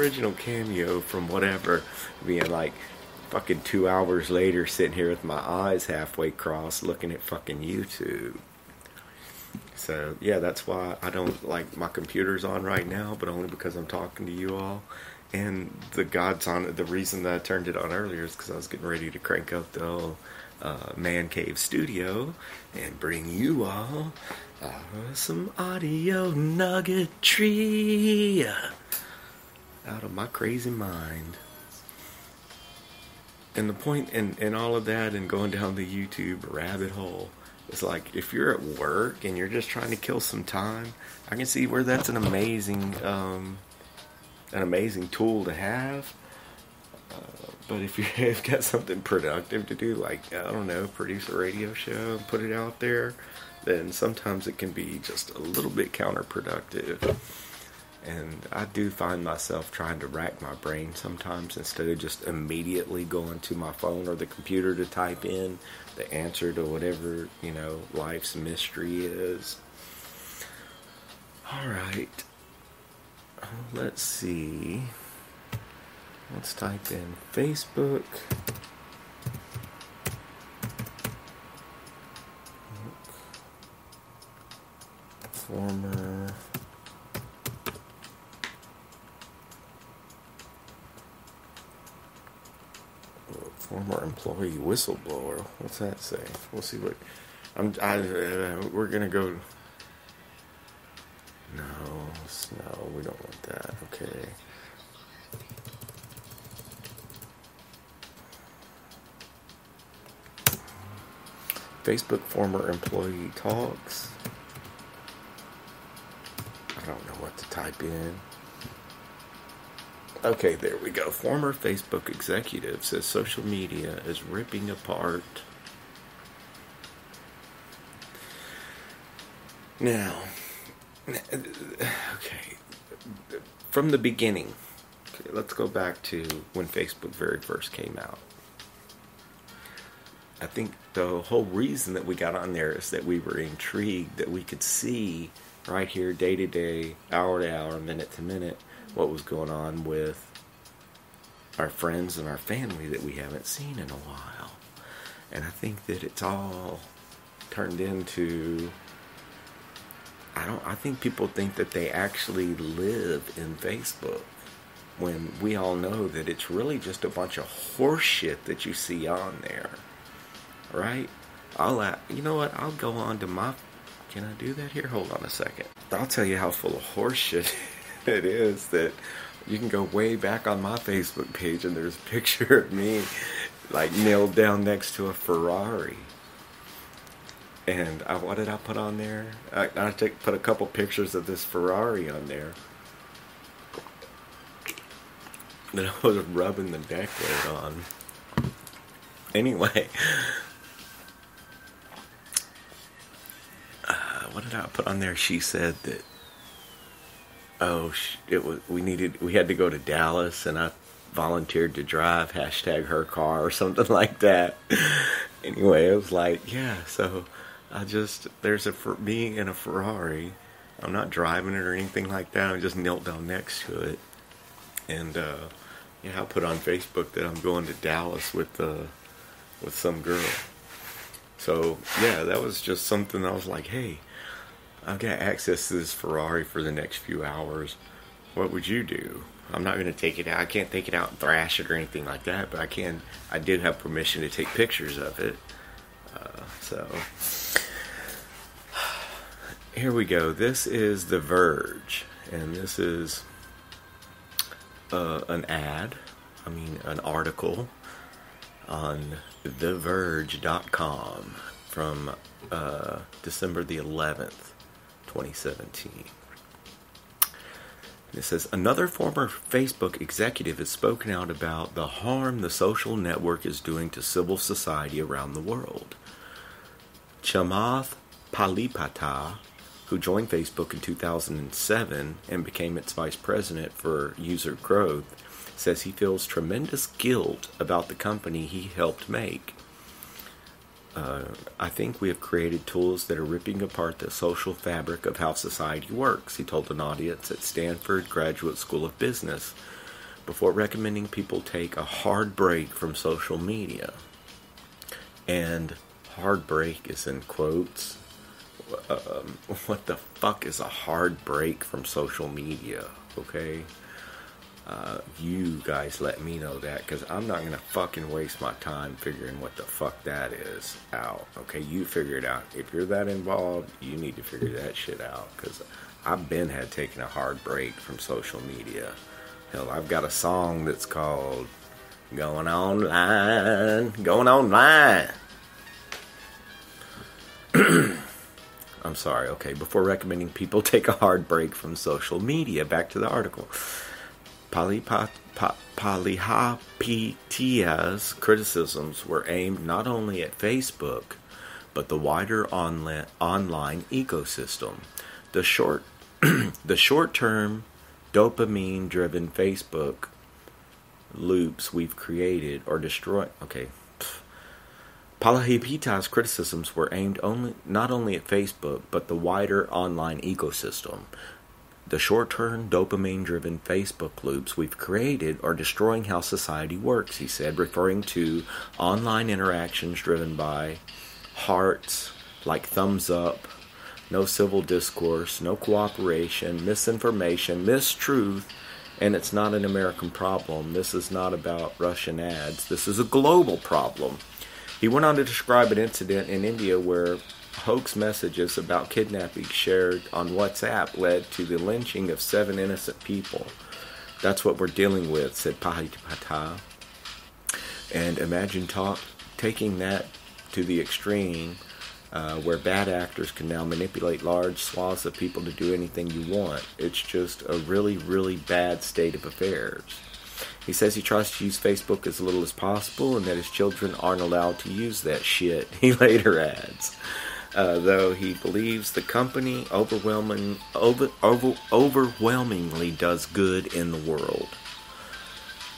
original cameo from whatever, being like fucking 2 hours later sitting here with my eyes halfway crossed looking at fucking YouTube. So yeah, that's why I don't like my computer's on right now, but only because I'm talking to you all. And the God's on it. The reason that I turned it on earlier is because I was getting ready to crank up the old Man Cave Studio and bring you all some audio nuggetry out of my crazy mind. And the point in all of that and going down the YouTube rabbit hole is like, if you're at work and you're just trying to kill some time, I can see where that's an amazing tool to have. But if you've got something productive to do, like, I don't know, produce a radio show and put it out there, then sometimes it can be just a little bit counterproductive. And I do find myself trying to rack my brain sometimes instead of just immediately going to my phone or the computer to type in the answer to whatever, life's mystery is. Alright. Let's see. Let's type in Facebook. Former employee whistleblower. What's that say? We'll see what. We're gonna go. No, we don't want that. Okay. Facebook former employee talks. I don't know what to type in. Okay, there we go. Former Facebook executive says social media is ripping apart. Now, okay, from the beginning, let's go back to when Facebook very first came out. I think the whole reason that we got on there is that we were intrigued that we could see right here, day to day, hour to hour, minute to minute, what was going on with our friends and our family that we haven't seen in a while. And I think that it's all turned into, I think people think that they actually live in Facebook, when we all know that it's really just a bunch of horse shit that you see on there. Right? You know what? I'll go on to my... Can I do that here? Hold on a second. I'll tell you how full of horse shit it is that you can go way back on my Facebook page and there's a picture of me like nailed down next to a Ferrari. And what did I put on there? I put a couple pictures of this Ferrari on there. Then I was rubbing the deck light on. Anyway... what did I put on there? She said that, we had to go to Dallas, and I volunteered to drive, #her car, or something like that. Anyway, it was like, yeah, so there's me in a Ferrari. I'm not driving it or anything like that. I'm just knelt down next to it. And, I put on Facebook that I'm going to Dallas with some girl. So, yeah, that was just something I was like, hey, I've got access to this Ferrari for the next few hours. What would you do? I'm not going to take it out. I can't take it out and thrash it or anything like that, but I did have permission to take pictures of it. So, here we go. This is The Verge, and this is an article on TheVerge.com from December the 11th, 2017. It says, another former Facebook executive has spoken out about the harm the social network is doing to civil society around the world. Chamath Palihapitiya, who joined Facebook in 2007 and became its vice president for user growth, says he feels tremendous guilt about the company he helped make. I think we have created tools that are ripping apart the social fabric of how society works, he told an audience at Stanford Graduate School of Business before recommending people take a hard break from social media. And hard break is in quotes. What the fuck is a hard break from social media? Okay? You guys let me know that, because I'm not going to fucking waste my time figuring what the fuck that is out. Okay, you figure it out. If you're that involved, you need to figure that shit out, because I've been taken a hard break from social media. Hell, I've got a song that's called Going Online, Going Online. I'm sorry, okay, before recommending people take a hard break from social media, back to the article. Palihapitia's criticisms were aimed not only at Facebook, but the wider online ecosystem. The short-term, dopamine-driven Facebook loops we've created or destroyed. Okay. Palihapitia's criticisms were aimed not only at Facebook, but the wider online ecosystem. The short-term, dopamine-driven Facebook loops we've created are destroying how society works, he said, referring to online interactions driven by hearts, like thumbs up, no civil discourse, no cooperation, misinformation, mistruth, and it's not an American problem. This is not about Russian ads. This is a global problem. He went on to describe an incident in India where hoax messages about kidnapping shared on WhatsApp led to the lynching of 7 innocent people. That's what we're dealing with, said Palihapitiya. And imagine taking that to the extreme, where bad actors can now manipulate large swaths of people to do anything you want. It's just a really, really bad state of affairs. He says he tries to use Facebook as little as possible and that his children aren't allowed to use that shit, he later adds. Though he believes the company overwhelmingly does good in the world.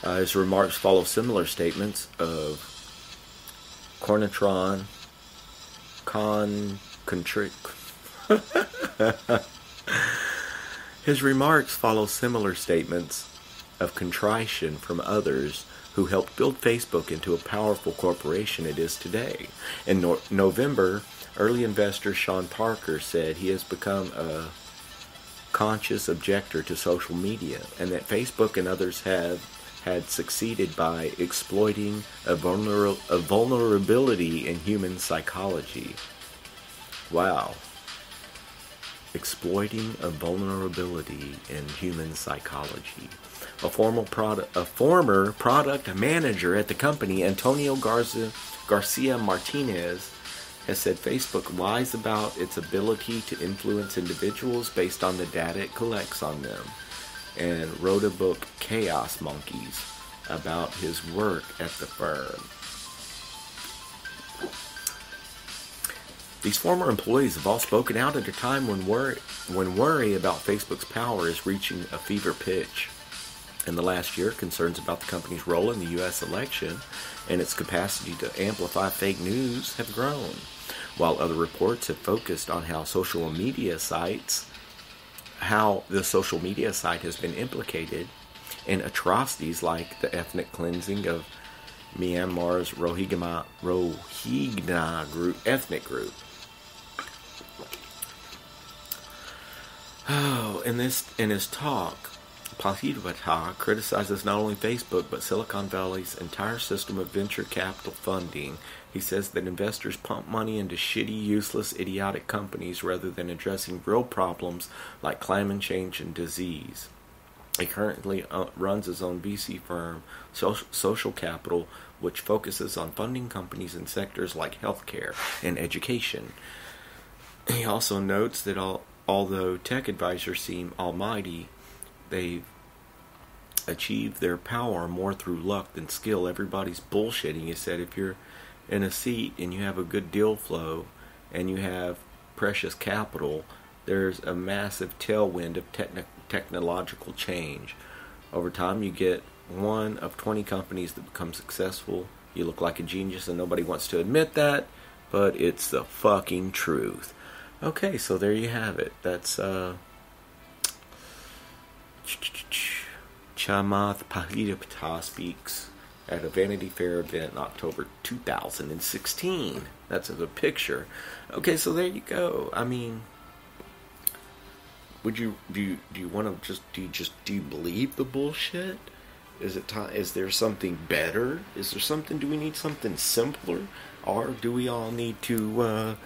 His remarks follow similar statements of Cornatron His remarks follow similar statements of contrition from others who helped build Facebook into a powerful corporation it is today. In November, early investor Sean Parker said he has become a conscious objector to social media and that Facebook and others had succeeded by exploiting a vulnerability in human psychology. Wow. Exploiting a vulnerability in human psychology. A former product manager at the company, Antonio Garcia Martinez, has said Facebook lies about its ability to influence individuals based on the data it collects on them, and wrote a book, Chaos Monkeys, about his work at the firm. These former employees have all spoken out at a time when worry about Facebook's power is reaching a fever pitch. In the last year, concerns about the company's role in the U.S. election and its capacity to amplify fake news have grown, while other reports have focused on how the social media site has been implicated in atrocities like the ethnic cleansing of Myanmar's Rohingya ethnic group. Oh, in his talk, Palihapitiya criticizes not only Facebook, but Silicon Valley's entire system of venture capital funding. He says that investors pump money into shitty, useless, idiotic companies rather than addressing real problems like climate change and disease. He currently runs his own VC firm, Social Capital, which focuses on funding companies in sectors like healthcare and education. He also notes that although tech advisors seem almighty, they've achieved their power more through luck than skill. Everybody's bullshitting. He said if you're in a seat and you have a good deal flow and you have precious capital, there's a massive tailwind of technological change. Over time, you get one of 20 companies that become successful. You look like a genius and nobody wants to admit that, but it's the fucking truth. Okay, so there you have it. That's Chamath Palihapitiya speaks at a Vanity Fair event in October 2016. That's a picture. Okay, so there you go. I mean, do you want to do you believe the bullshit? Is it time? Is there something better? Do we need something simpler? Or do we all need to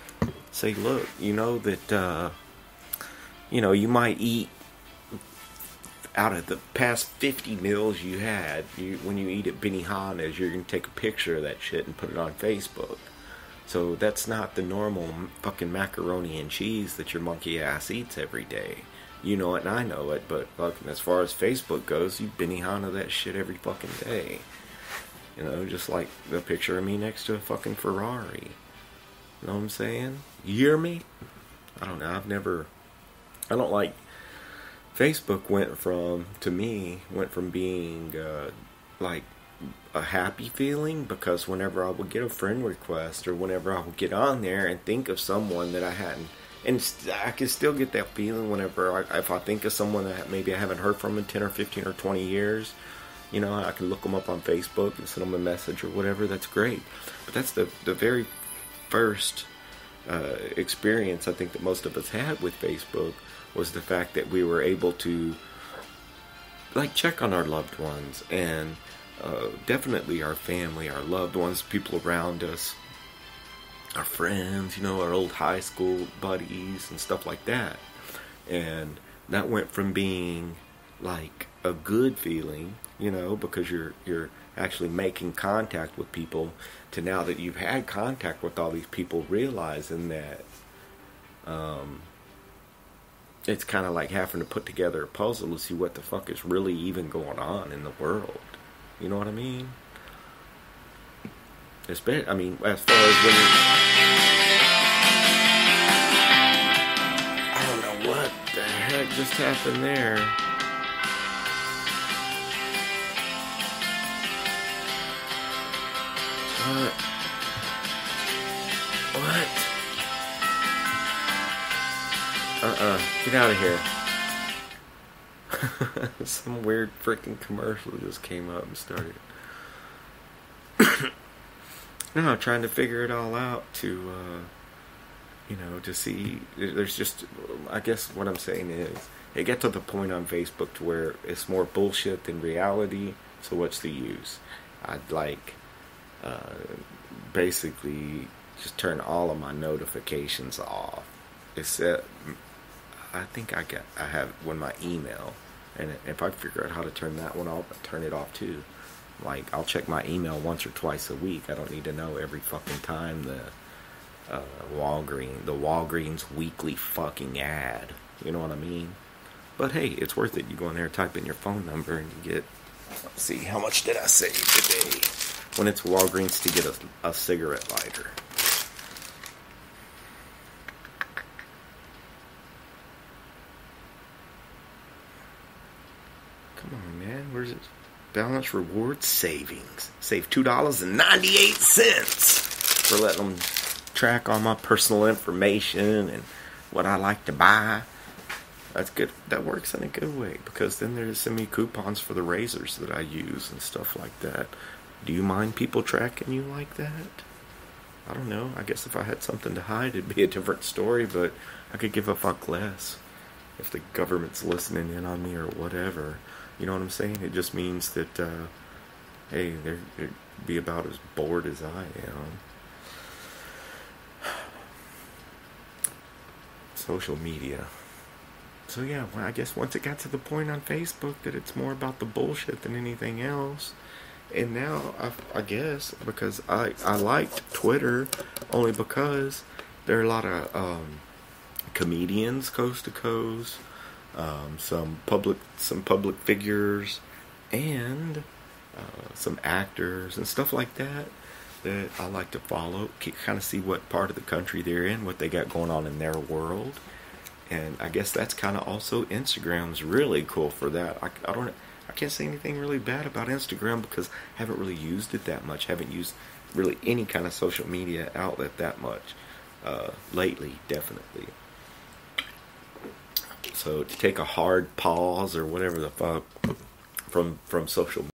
say, look, that you might eat out of the past 50 meals you had, when you eat at Benihana's, you're going to take a picture of that shit and put it on Facebook. So that's not the normal fucking macaroni and cheese that your monkey ass eats every day. You know it and I know it, but fucking as far as Facebook goes, you Benihana that shit every fucking day. Just like the picture of me next to a fucking Ferrari. You know what I'm saying? You hear me? I don't know. I don't like... Facebook went from being like a happy feeling, because whenever I would get a friend request, or whenever I would get on there and think of someone that I hadn't, and I can still get that feeling if I think of someone that maybe I haven't heard from in 10 or 15 or 20 years, I can look them up on Facebook and send them a message or whatever. That's great. But that's the very first experience I think that most of us had with Facebook, was the fact that we were able to check on our loved ones, and definitely our family, our loved ones, people around us, our friends, our old high school buddies and stuff like that. And that went from being like a good feeling, because you're actually making contact with people, to now that you've had contact with all these people, realizing that it's kind of like having to put together a puzzle to see what the fuck is really even going on in the world. You know what I mean? As far as when I don't know what the heck just happened there. What? Get out of here. Some weird freaking commercial just came up and started. No, I'm trying to figure it all out to see. There's just, I guess what I'm saying is, it gets to the point on Facebook to where it's more bullshit than reality, so what's the use? I'd basically just turn all of my notifications off. Except, I think I have when my email, and if I figure out how to turn that one off, I'll turn it off too. I'll check my email once or twice a week. I don't need to know every fucking time the Walgreens weekly fucking ad. You know what I mean? But hey, it's worth it. You go in there, type in your phone number, and you get, let's see, how much did I save today? When it's Walgreens, to get a cigarette lighter. Come on, man. Where's it? Balance rewards savings. Save $2.98 for letting them track all my personal information and what I like to buy. That's good. That works in a good way, because then they send me coupons for the razors that I use and stuff like that. Do you mind people tracking you like that? I don't know. I guess if I had something to hide, it'd be a different story, but I could give a fuck less if the government's listening in on me or whatever. You know what I'm saying? It just means that, hey, they'd be about as bored as I am. Social media. So yeah, well, I guess once it got to the point on Facebook that it's more about the bullshit than anything else. And now, I guess, because I liked Twitter only because there are a lot of comedians coast to coast, some public figures, and some actors and stuff like that I like to follow, kind of see what part of the country they're in, what they got going on in their world. And I guess that's kind of also, Instagram's really cool for that. I can't say anything really bad about Instagram because I haven't really used it that much. Haven't used really any kind of social media outlet that much lately, definitely. So to take a hard pause or whatever the fuck from social